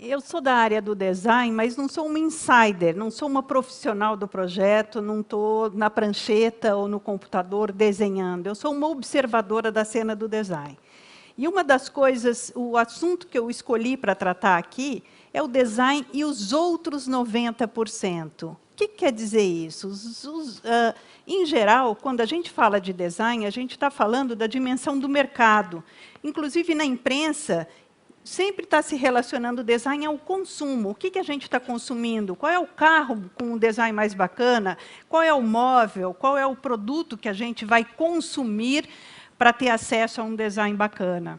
Eu sou da área do design, mas não sou uma insider, não sou uma profissional do projeto, não estou na prancheta ou no computador desenhando. Eu sou uma observadora da cena do design. E uma das coisas, o assunto que eu escolhi para tratar aqui é o design e os outros 90%. O que quer dizer isso? Em geral, quando a gente fala de design, a gente está falando da dimensão do mercado. Inclusive, na imprensa, sempre está se relacionando o design ao consumo. O que a gente está consumindo? Qual é o carro com um design mais bacana? Qual é o móvel? Qual é o produto que a gente vai consumir para ter acesso a um design bacana?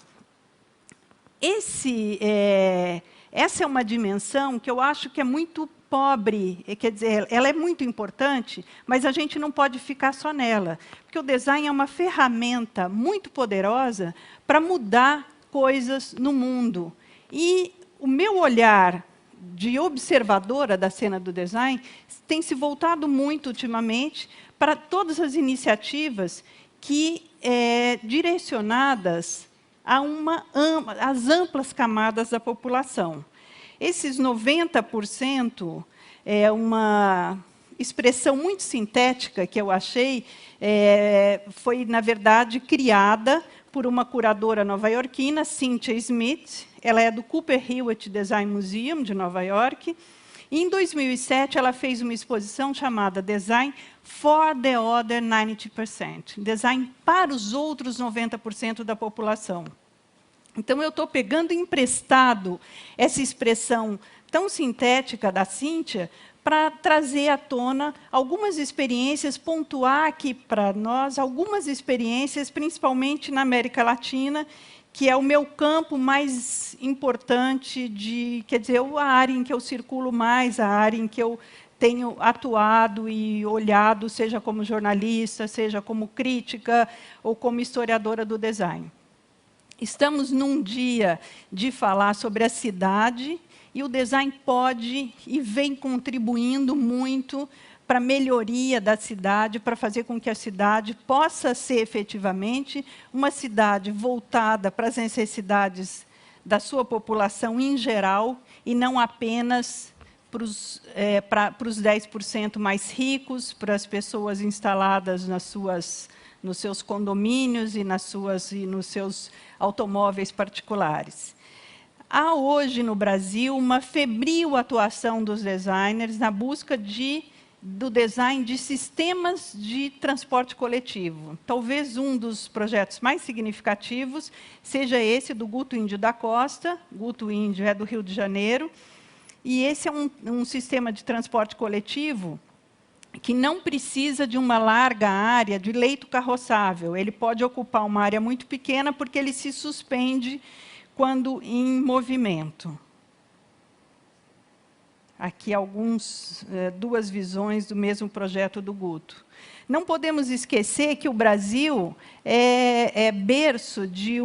Essa é uma dimensão que eu acho que é muito pobre, quer dizer, ela é muito importante, mas a gente não pode ficar só nela, porque o design é uma ferramenta muito poderosa para mudar coisas no mundo. E o meu olhar de observadora da cena do design tem se voltado muito, ultimamente, para todas as iniciativas direcionadas às amplas camadas da população. Esses 90% é uma expressão muito sintética que eu achei, foi, na verdade, criada por uma curadora nova-iorquina, Cynthia Smith. Ela é do Cooper Hewitt Design Museum, de Nova York. E, em 2007, ela fez uma exposição chamada Design for the Other 90%. Design para os outros 90% da população. Então, eu estou pegando emprestado essa expressão tão sintética da Cynthia para trazer à tona algumas experiências, pontuar aqui para nós algumas experiências, principalmente na América Latina, que é o meu campo mais importante, quer dizer, a área em que eu circulo mais, a área em que eu tenho atuado e olhado, seja como jornalista, seja como crítica ou como historiadora do design. Estamos num dia de falar sobre a cidade, e o design pode e vem contribuindo muito para a melhoria da cidade, para fazer com que a cidade possa ser, efetivamente, uma cidade voltada para as necessidades da sua população em geral, e não apenas para os 10% mais ricos, para as pessoas instaladas nos seus condomínios e nos seus automóveis particulares. Há hoje no Brasil uma febril atuação dos designers na busca do design de sistemas de transporte coletivo. Talvez um dos projetos mais significativos seja esse do Guto Índio da Costa. Guto Índio é do Rio de Janeiro, e esse é um sistema de transporte coletivo que não precisa de uma larga área de leito carroçável. Ele pode ocupar uma área muito pequena, porque ele se suspende quando em movimento. Aqui duas visões do mesmo projeto do Guto. Não podemos esquecer que o Brasil é berço de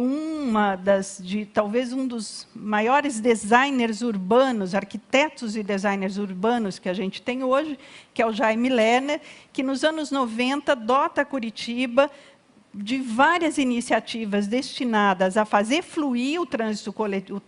talvez um dos maiores designers urbanos, arquitetos e designers urbanos que a gente tem hoje, que é o Jaime Lerner, que nos anos 90 dota Curitiba de várias iniciativas destinadas a fazer fluir o trânsito coletivo,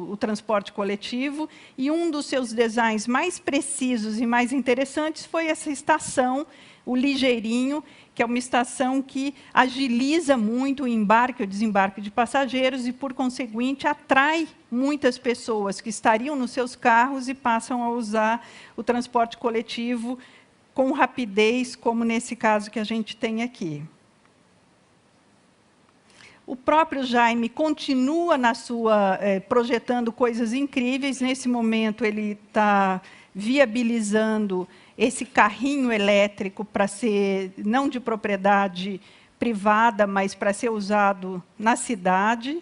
o transporte coletivo, e um dos seus designs mais precisos e mais interessantes foi essa estação, o Ligeirinho, que é uma estação que agiliza muito o embarque e o desembarque de passageiros e, por conseguinte, atrai muitas pessoas que estariam nos seus carros e passam a usar o transporte coletivo com rapidez, como nesse caso que a gente tem aqui. O próprio Jaime continua projetando coisas incríveis. Nesse momento, ele está viabilizando esse carrinho elétrico para ser, não de propriedade privada, mas para ser usado na cidade.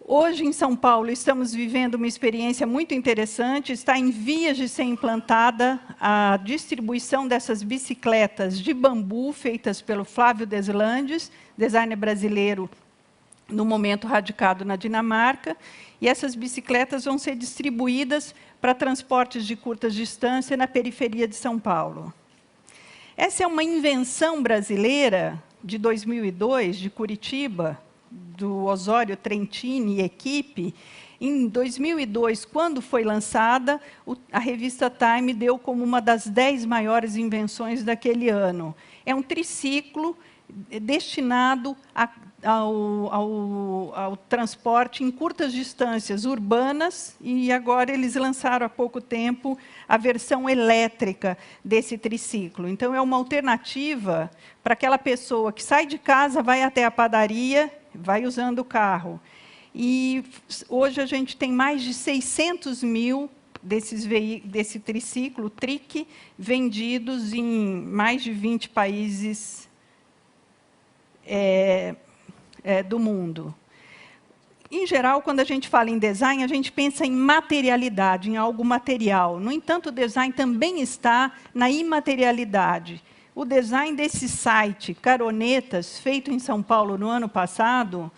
Hoje, em São Paulo, estamos vivendo uma experiência muito interessante. Está em vias de ser implantada a distribuição dessas bicicletas de bambu, feitas pelo Flávio Deslandes, designer brasileiro, no momento radicado na Dinamarca. E essas bicicletas vão ser distribuídas para transportes de curta distância na periferia de São Paulo. Essa é uma invenção brasileira de 2002, de Curitiba, do Osório Trentini e equipe, Em 2002, quando foi lançada, a revista Time deu como uma das 10 maiores invenções daquele ano. É um triciclo destinado ao transporte em curtas distâncias urbanas, e agora eles lançaram há pouco tempo a versão elétrica desse triciclo. Então, é uma alternativa para aquela pessoa que sai de casa, vai até a padaria, vai usando o carro. E hoje a gente tem mais de 600 mil desse triciclo, TRIC, vendidos em mais de 20 países do mundo. Em geral, quando a gente fala em design, a gente pensa em materialidade, em algo material. No entanto, o design também está na imaterialidade. O design desse site, Caronetas, feito em São Paulo no ano passado,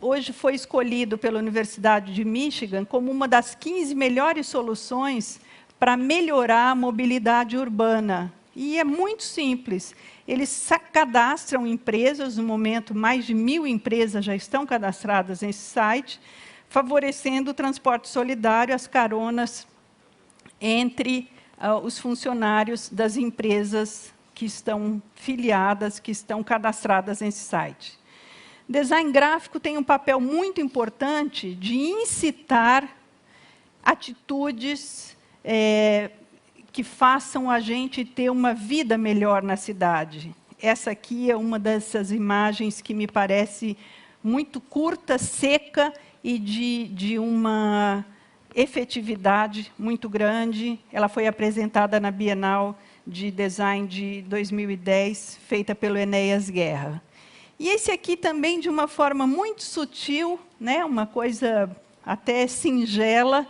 hoje foi escolhido pela Universidade de Michigan como uma das 15 melhores soluções para melhorar a mobilidade urbana. E é muito simples. Eles cadastram empresas, no momento mais de 1.000 empresas já estão cadastradas nesse site, favorecendo o transporte solidário, as caronas entre os funcionários das empresas que estão filiadas, que estão cadastradas nesse site. Design gráfico tem um papel muito importante de incitar atitudes que façam a gente ter uma vida melhor na cidade. Essa aqui é uma dessas imagens que me parece muito curta, seca e de uma efetividade muito grande. Ela foi apresentada na Bienal de Design de 2010, feita pelo Enéas Guerra. E esse aqui também, de uma forma muito sutil, né, uma coisa até singela,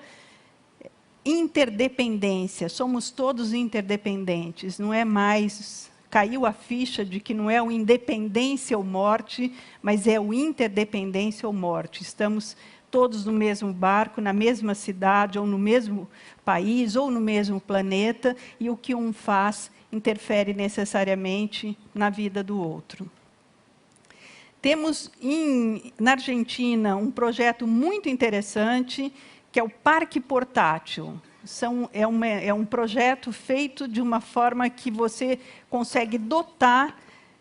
interdependência. Somos todos interdependentes, não é mais... Caiu a ficha de que não é o independência ou morte, mas é o interdependência ou morte. Estamos todos no mesmo barco, na mesma cidade, ou no mesmo país, ou no mesmo planeta, e o que um faz interfere necessariamente na vida do outro. Temos, na Argentina, um projeto muito interessante, que é o Parque Portátil. É um projeto feito de uma forma que você consegue dotar,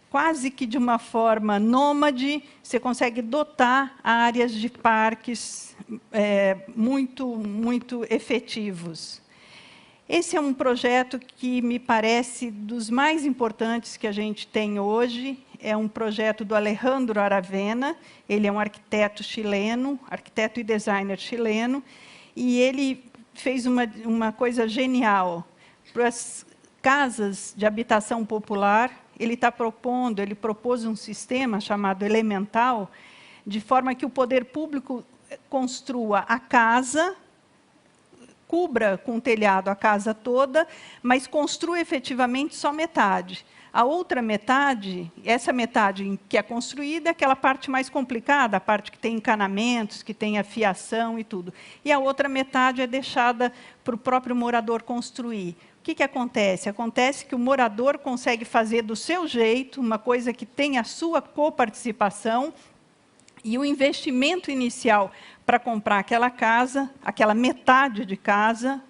quase que de uma forma nômade, você consegue dotar áreas de parques muito efetivos. Esse é um projeto que me parece dos mais importantes que a gente tem hoje. É um projeto do Alejandro Aravena, ele é um arquiteto chileno, arquiteto e designer chileno, e ele fez uma coisa genial. Para as casas de habitação popular, ele propôs um sistema chamado Elemental, de forma que o poder público construa a casa, cubra com telhado a casa toda, mas construa efetivamente só metade. A outra metade, essa metade que é construída, é aquela parte mais complicada, a parte que tem encanamentos, que tem a fiação e tudo. E a outra metade é deixada para o próprio morador construir. O que acontece? Acontece que o morador consegue fazer do seu jeito, uma coisa que tem a sua coparticipação, e o investimento inicial para comprar aquela casa, aquela metade de casa,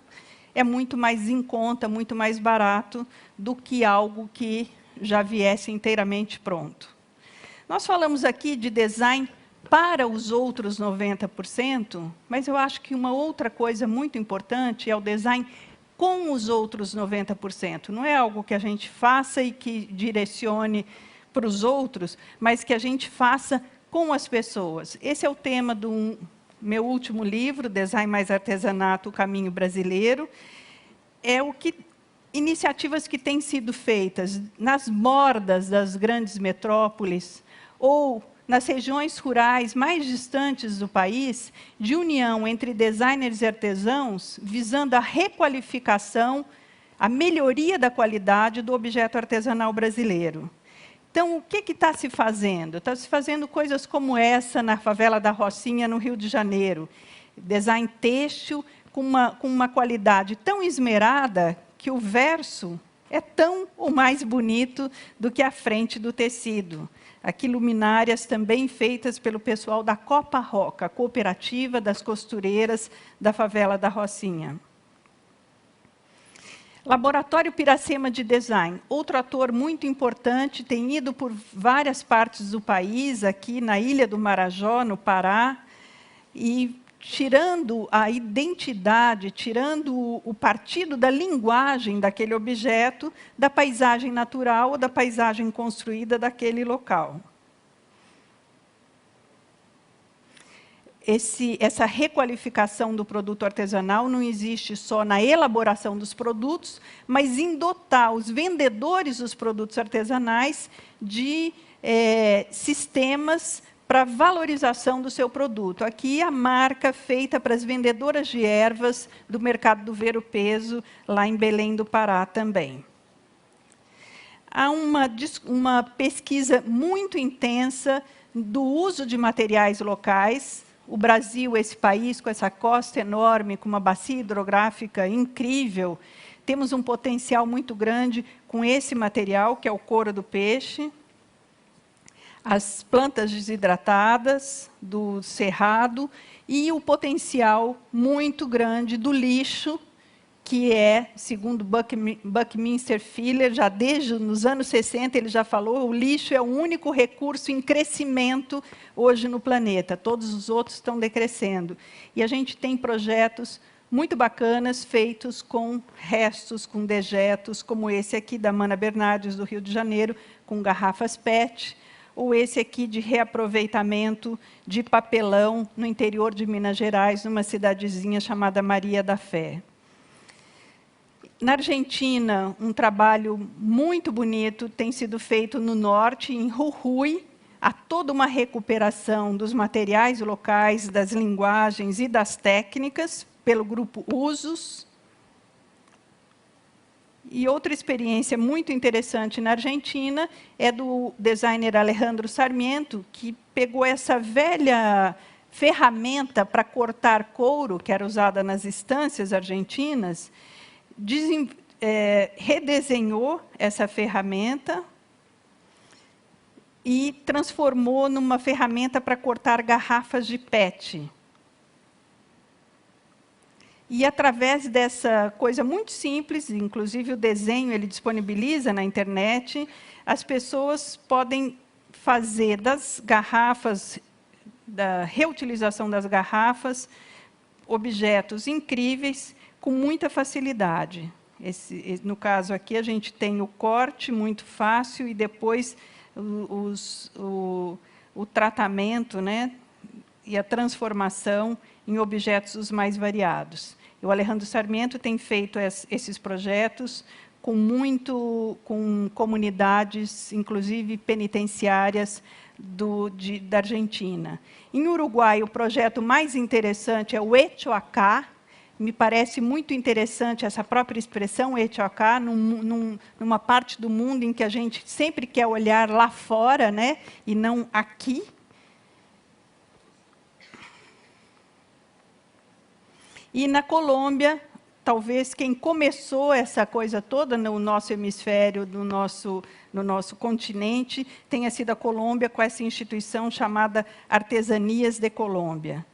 é muito mais em conta, muito mais barato do que algo que já viesse inteiramente pronto. Nós falamos aqui de design para os outros 90%, mas eu acho que uma outra coisa muito importante é o design com os outros 90%. Não é algo que a gente faça e que direcione para os outros, mas que a gente faça com as pessoas. Esse é o tema do meu último livro, Design mais Artesanato, o Caminho Brasileiro. Iniciativas que têm sido feitas nas bordas das grandes metrópoles ou nas regiões rurais mais distantes do país, de união entre designers e artesãos, visando a requalificação, a melhoria da qualidade do objeto artesanal brasileiro. Então, o que está se fazendo? Está se fazendo coisas como essa na favela da Rocinha, no Rio de Janeiro. Design têxtil com uma qualidade tão esmerada que o verso é tão ou mais bonito do que a frente do tecido. Aqui luminárias também feitas pelo pessoal da Copa Roca, a cooperativa das costureiras da favela da Rocinha. Laboratório Piracema de Design, outro ator muito importante, tem ido por várias partes do país, aqui na Ilha do Marajó, no Pará, e tirando a identidade, tirando o partido da linguagem daquele objeto, da paisagem natural ou da paisagem construída daquele local. Essa requalificação do produto artesanal não existe só na elaboração dos produtos, mas em dotar os vendedores dos produtos artesanais de sistemas para valorização do seu produto. Aqui a marca feita para as vendedoras de ervas do mercado do Ver o Peso, lá em Belém do Pará também. Há uma pesquisa muito intensa do uso de materiais locais. O Brasil, esse país com essa costa enorme, com uma bacia hidrográfica incrível, temos um potencial muito grande com esse material, que é o couro do peixe, as plantas desidratadas do cerrado e o potencial muito grande do lixo, que é, segundo Buckminster Fuller, já desde os anos 60, ele já falou, o lixo é o único recurso em crescimento hoje no planeta. Todos os outros estão decrescendo. E a gente tem projetos muito bacanas feitos com restos, com dejetos, como esse aqui da Mana Bernardes, do Rio de Janeiro, com garrafas PET, ou esse aqui de reaproveitamento de papelão no interior de Minas Gerais, numa cidadezinha chamada Maria da Fé. Na Argentina, um trabalho muito bonito tem sido feito no norte, em Jujuy. Há toda uma recuperação dos materiais locais, das linguagens e das técnicas, pelo grupo Usos. E outra experiência muito interessante na Argentina é do designer Alejandro Sarmiento, que pegou essa velha ferramenta para cortar couro, que era usada nas estâncias argentinas, redesenhou essa ferramenta e transformou numa ferramenta para cortar garrafas de PET. E, através dessa coisa muito simples, inclusive o desenho ele disponibiliza na internet, as pessoas podem fazer das garrafas, da reutilização das garrafas, objetos incríveis, com muita facilidade. No caso aqui, a gente tem o corte muito fácil e depois o tratamento, né, e a transformação em objetos os mais variados. O Alejandro Sarmiento tem feito esses projetos com comunidades, inclusive penitenciárias, da Argentina. Em Uruguai, o projeto mais interessante é o Hecho Acá. Me parece muito interessante essa própria expressão, Hecho Acá, numa parte do mundo em que a gente sempre quer olhar lá fora, né, e não aqui. E na Colômbia, talvez quem começou essa coisa toda no nosso hemisfério, no nosso continente, tenha sido a Colômbia, com essa instituição chamada Artesanias de Colômbia.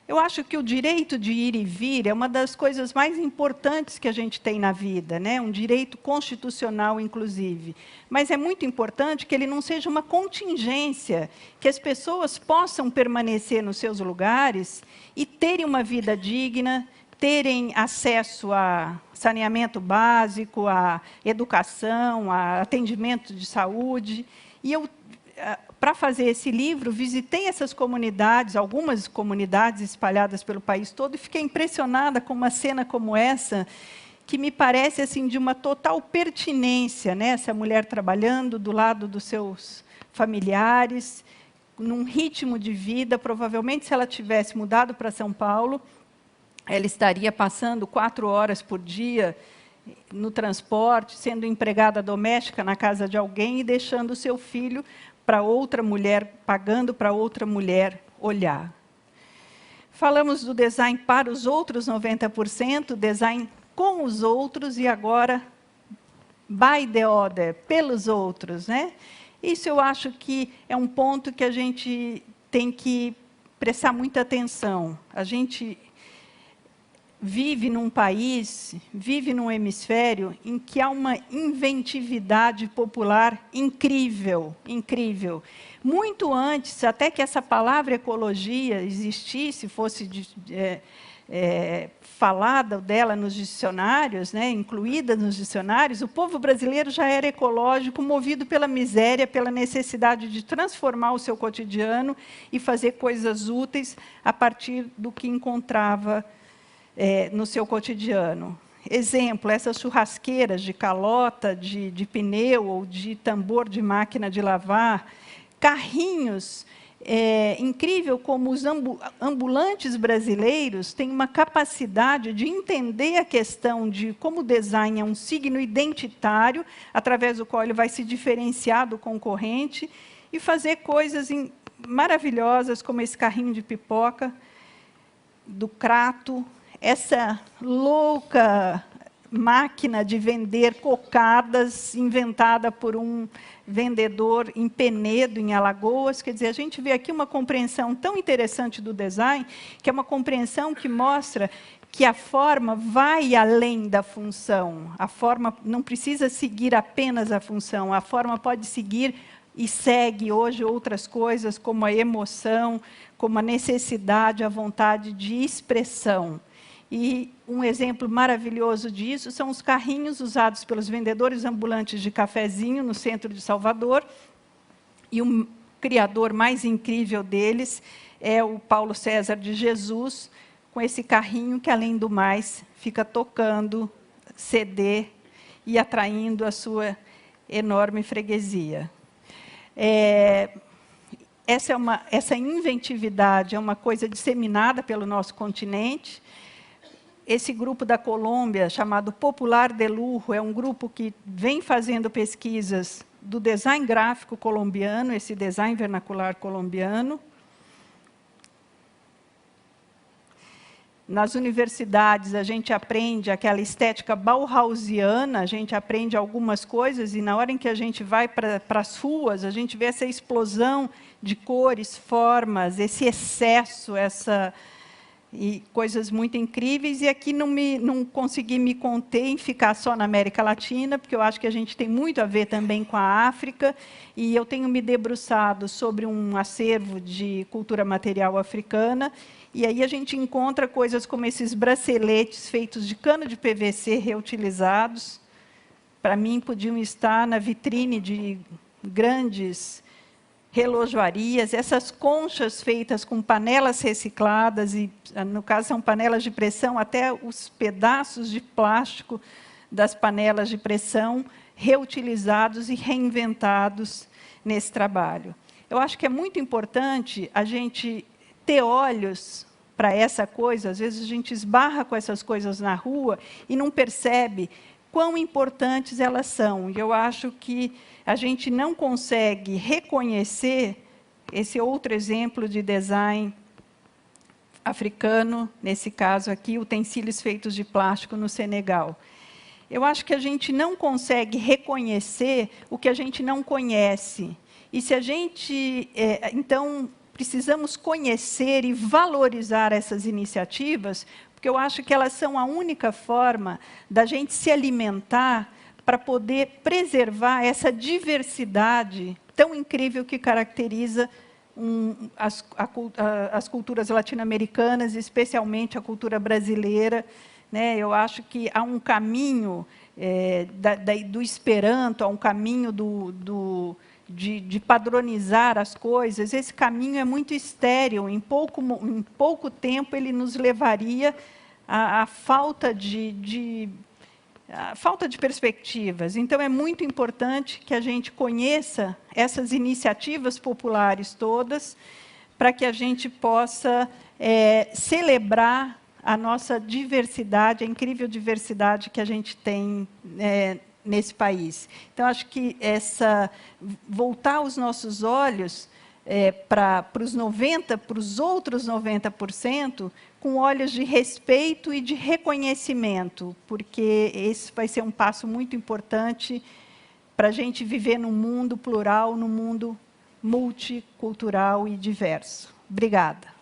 Eu acho que o direito de ir e vir é uma das coisas mais importantes que a gente tem na vida, né? Um direito constitucional, inclusive. Mas é muito importante que ele não seja uma contingência, que as pessoas possam permanecer nos seus lugares e terem uma vida digna, terem acesso a saneamento básico, a educação, a atendimento de saúde. E eu, para fazer esse livro, visitei essas comunidades, algumas comunidades espalhadas pelo país todo, e fiquei impressionada com uma cena como essa, que me parece assim, de uma total pertinência, né? Essa mulher trabalhando do lado dos seus familiares, num ritmo de vida. Provavelmente, se ela tivesse mudado para São Paulo, ela estaria passando 4 horas por dia no transporte, sendo empregada doméstica na casa de alguém e deixando o seu filho para outra mulher, pagando para outra mulher olhar. Falamos do design para os outros 90%, design com os outros, e agora by the other, pelos outros, né? Isso eu acho que é um ponto que a gente tem que prestar muita atenção. A gente vive num país, vive num hemisfério em que há uma inventividade popular incrível, incrível. Muito antes, até que essa palavra ecologia existisse, fosse falada dela nos dicionários, né, incluída nos dicionários, o povo brasileiro já era ecológico, movido pela miséria, pela necessidade de transformar o seu cotidiano e fazer coisas úteis a partir do que encontrava no seu cotidiano. Exemplo, essas churrasqueiras de calota, de pneu ou de tambor de máquina de lavar, carrinhos. Incrível como os ambulantes brasileiros têm uma capacidade de entender a questão de como o design é um signo identitário, através do qual ele vai se diferenciar do concorrente, e fazer coisas maravilhosas, como esse carrinho de pipoca, do Crato, essa louca máquina de vender cocadas, inventada por um vendedor em Penedo, em Alagoas. Quer dizer, a gente vê aqui uma compreensão tão interessante do design, que é uma compreensão que mostra que a forma vai além da função. A forma não precisa seguir apenas a função, a forma pode seguir e segue hoje outras coisas, como a emoção, como a necessidade, a vontade de expressão. E um exemplo maravilhoso disso são os carrinhos usados pelos vendedores ambulantes de cafezinho no centro de Salvador. E o criador mais incrível deles é o Paulo César de Jesus, com esse carrinho que, além do mais, fica tocando CD e atraindo a sua enorme freguesia. Essa inventividade é uma coisa disseminada pelo nosso continente. Esse grupo da Colômbia, chamado Popular de Lujo, é um grupo que vem fazendo pesquisas do design gráfico colombiano, esse design vernacular colombiano. Nas universidades, a gente aprende aquela estética bauhausiana, a gente aprende algumas coisas, e na hora em que a gente vai para as ruas, a gente vê essa explosão de cores, formas, esse excesso, e coisas muito incríveis. E aqui não consegui me conter em ficar só na América Latina, porque eu acho que a gente tem muito a ver também com a África, e eu tenho me debruçado sobre um acervo de cultura material africana, e aí a gente encontra coisas como esses braceletes feitos de cano de PVC reutilizados. Para mim, podiam estar na vitrine de grandes relojoarias, essas conchas feitas com panelas recicladas, e, no caso, são panelas de pressão, até os pedaços de plástico das panelas de pressão reutilizados e reinventados nesse trabalho. Eu acho que é muito importante a gente ter olhos para essa coisa. Às vezes a gente esbarra com essas coisas na rua e não percebe quão importantes elas são. E eu acho que a gente não consegue reconhecer esse outro exemplo de design africano, nesse caso aqui, utensílios feitos de plástico no Senegal. Eu acho que a gente não consegue reconhecer o que a gente não conhece. E se a gente, então, precisamos conhecer e valorizar essas iniciativas, porque eu acho que elas são a única forma da gente se alimentar para poder preservar essa diversidade tão incrível que caracteriza as culturas latino-americanas, especialmente a cultura brasileira. Né? Eu acho que há um caminho do Esperanto, há um caminho de padronizar as coisas. Esse caminho é muito estéril. Em pouco tempo, ele nos levaria à falta de perspectivas. Então, é muito importante que a gente conheça essas iniciativas populares todas, para que a gente possa celebrar a nossa diversidade, a incrível diversidade que a gente tem nesse país. Então, acho que voltar os nossos olhos para os outros 90%, com olhos de respeito e de reconhecimento, porque esse vai ser um passo muito importante para a gente viver num mundo plural, num mundo multicultural e diverso. Obrigada.